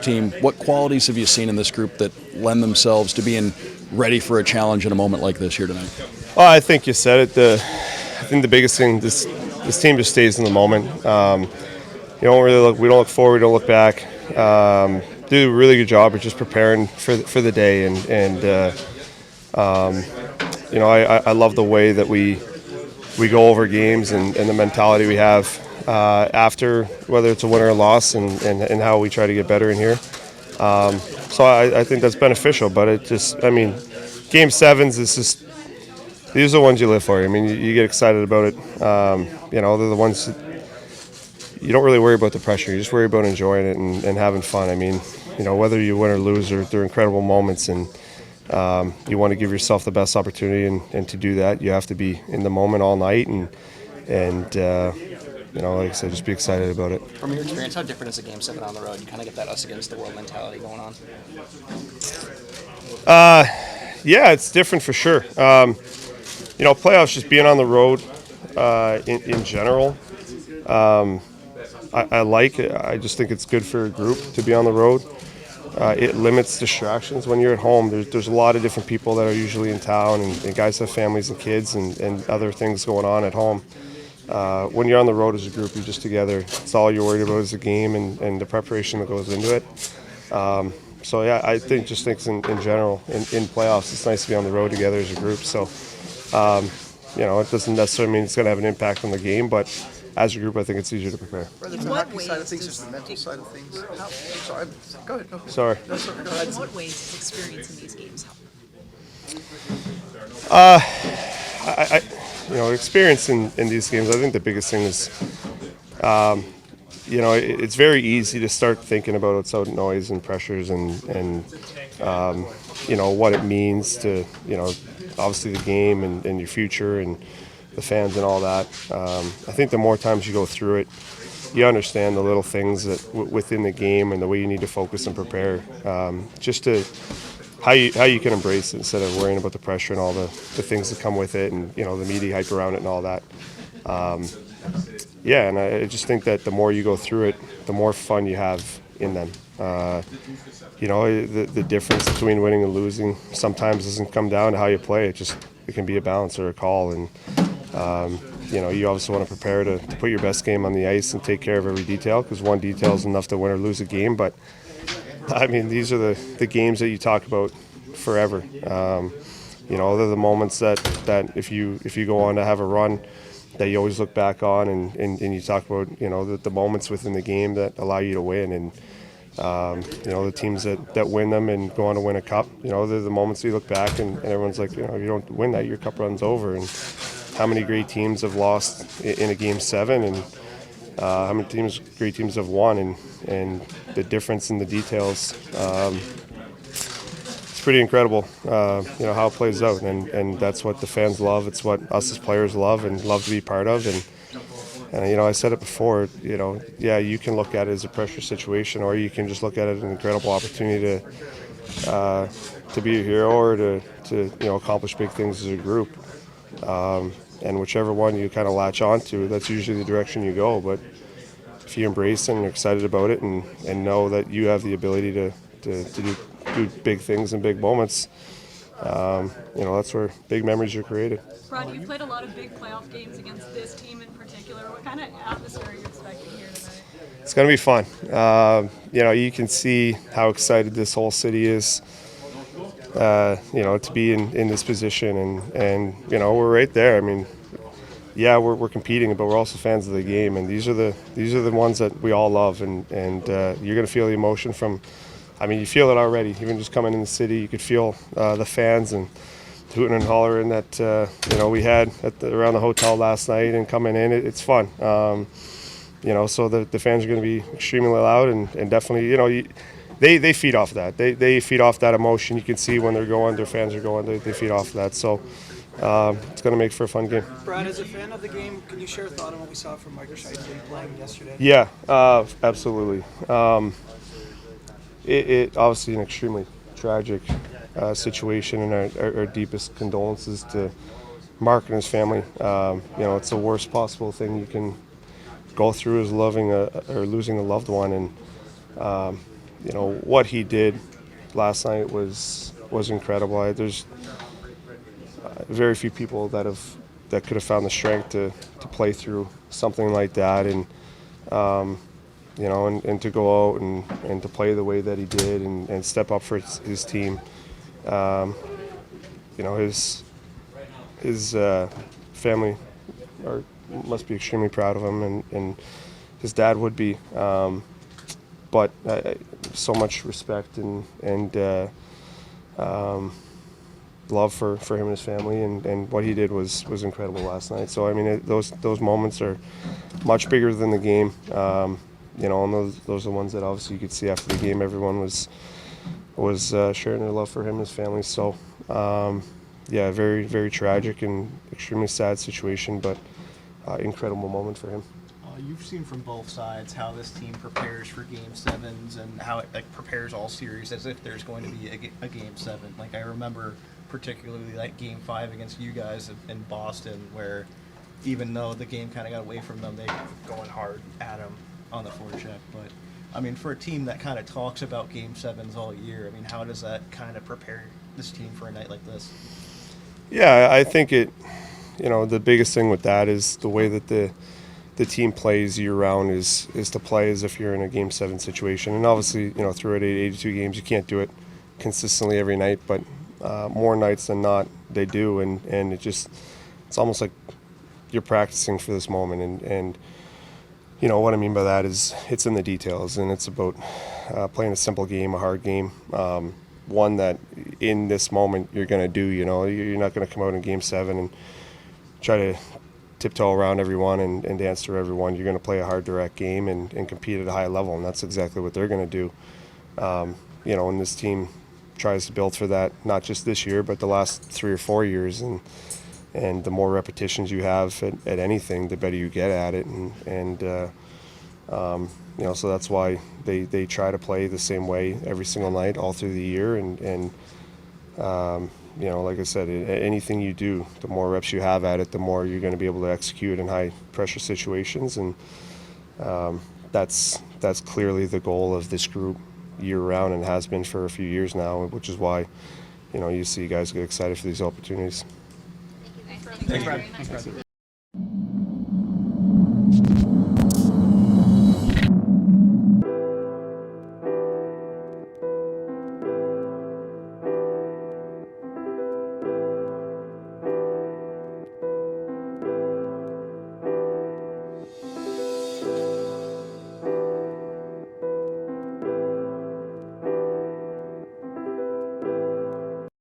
team. What qualities have you seen in this group that lend themselves to being ready for a challenge in a moment like this here tonight? Well, I think you said it. I think the biggest thing, this team just stays in the moment. You don't really look. We don't look forward. We don't look back. Do a really good job of just preparing for the day, and I love the way that we go over games and the mentality we have after, whether it's a win or a loss, and how we try to get better in here. So I think that's beneficial. But Game 7s is just, these are the ones you live for. I mean, you get excited about it. They're the ones that you don't really worry about the pressure. You just worry about enjoying it and having fun. I mean, whether you win or lose, they're incredible moments, and you want to give yourself the best opportunity. And to do that, you have to be in the moment all night and like I said, just be excited about it. From your experience, how different is a Game 7 on the road? You kind of get that us against the world mentality going on. Yeah, it's different for sure. Playoffs, just being on the road in general, I like it. I just think it's good for a group to be on the road. It limits distractions. When you're at home, there's a lot of different people that are usually in town, and guys have families and kids and other things going on at home. When you're on the road as a group, you're just together. It's all you're worried about is the game and the preparation that goes into it. So yeah, I think in general, in playoffs, it's nice to be on the road together as a group. So, it doesn't necessarily mean it's going to have an impact on the game, but as a group, I think it's easier to prepare. In what ways side of things, just the mental side of things. Sorry, go ahead. Sorry. No, sorry, go ahead. In what ways does experience in these games help? Experience in these games, I think the biggest thing is, it's very easy to start thinking about outside noise and pressures and what it means to, obviously the game and your future and the fans and all that. I think the more times you go through it, you understand the little things that within the game and the way you need to focus and prepare, just to how you can embrace it instead of worrying about the pressure and all the things that come with it and the media hype around it and all that. And I just think that the more you go through it, the more fun you have in them. The difference between winning and losing sometimes doesn't come down to how you play. It can be a balance or a call, and you obviously want to prepare to put your best game on the ice and take care of every detail, because one detail is enough to win or lose a game. But I mean, these are the games that you talk about forever. They're the moments that if you go on to have a run, that you always look back on and you talk about the moments within the game that allow you to win, and the teams that win them and go on to win a cup, they're the moments you look back and everyone's like, if you don't win that, your cup runs over. And how many great teams have lost in a Game 7, and how many great teams have won, and the difference in the details, it's pretty incredible, how it plays out, and that's what the fans love. It's what us as players love and love to be part of. And I said it before, you can look at it as a pressure situation, or you can just look at it as an incredible opportunity to be a hero or to accomplish big things as a group. And whichever one you kind of latch onto, that's usually the direction you go. But if you embrace it and are excited about it and know that you have the ability to do big things in big moments, that's where big memories are created. Brad, you've played a lot of big playoff games against this team in particular. What kind of atmosphere are you expecting here tonight? It's going to be fun. You can see how excited this whole city is, to be in this position, and we're right there. I mean, we're competing, but we're also fans of the game, and these are the ones that we all love, and you're going to feel the emotion from. I mean, you feel it already. Even just coming in the city, you could feel the fans and hooting and hollering that we had around the hotel last night and coming in. It's fun. So the fans are going to be extremely loud and definitely, they feed off that. They feed off that emotion. You can see when they're going, their fans are going, they feed off that. So it's going to make for a fun game. Brad, as a fan of the game, can you share a thought on what we saw from Scheifele playing yesterday? Yeah, absolutely. It obviously an extremely tragic situation, and our deepest condolences to Mark and his family. It's the worst possible thing you can go through is losing a loved one, and what he did last night was incredible. There's very few people that could have found the strength to play through something like that, and and to go out and to play the way that he did and step up for his team. His family must be extremely proud of him, and his dad would be. But so much respect and love for him and his family, and what he did was incredible last night. So I mean, those moments are much bigger than the game. And those are the ones that obviously you could see after the game. Everyone was sharing their love for him and his family. So yeah, very, very tragic and extremely sad situation, but incredible moment for him. You've seen from both sides how this team prepares for Game 7s and how it prepares all series as if there's going to be a Game 7. Like, I remember particularly like Game 5 against you guys in Boston, where even though the game kind of got away from them, they were going hard at them on the forecheck. But I mean, for a team that kind of talks about Game 7s all year, I mean, how does that kind of prepare this team for a night like this? Yeah, I think the biggest thing with that is the way that the team plays year-round is to play as if you're in a Game 7 situation. And obviously, through 82 games, you can't do it consistently every night, but more nights than not, they do. And it's almost like you're practicing for this moment. And what I mean by that is it's in the details, and it's about playing a simple game, a hard game, one that in this moment you're going to do. You're not going to come out in Game 7 and try to tiptoe around everyone and dance through everyone. You're going to play a hard, direct game and compete at a high level, and that's exactly what they're going to do. And this team tries to build for that, not just this year, but the last 3 or 4 years. And the more repetitions you have at anything, the better you get at it. So that's why they try to play the same way every single night all through the year. And like I said, anything you do, the more reps you have at it, the more you're going to be able to execute in high pressure situations. And that's clearly the goal of this group year round, and has been for a few years now, which is why you see guys get excited for these opportunities. Thanks, Brad.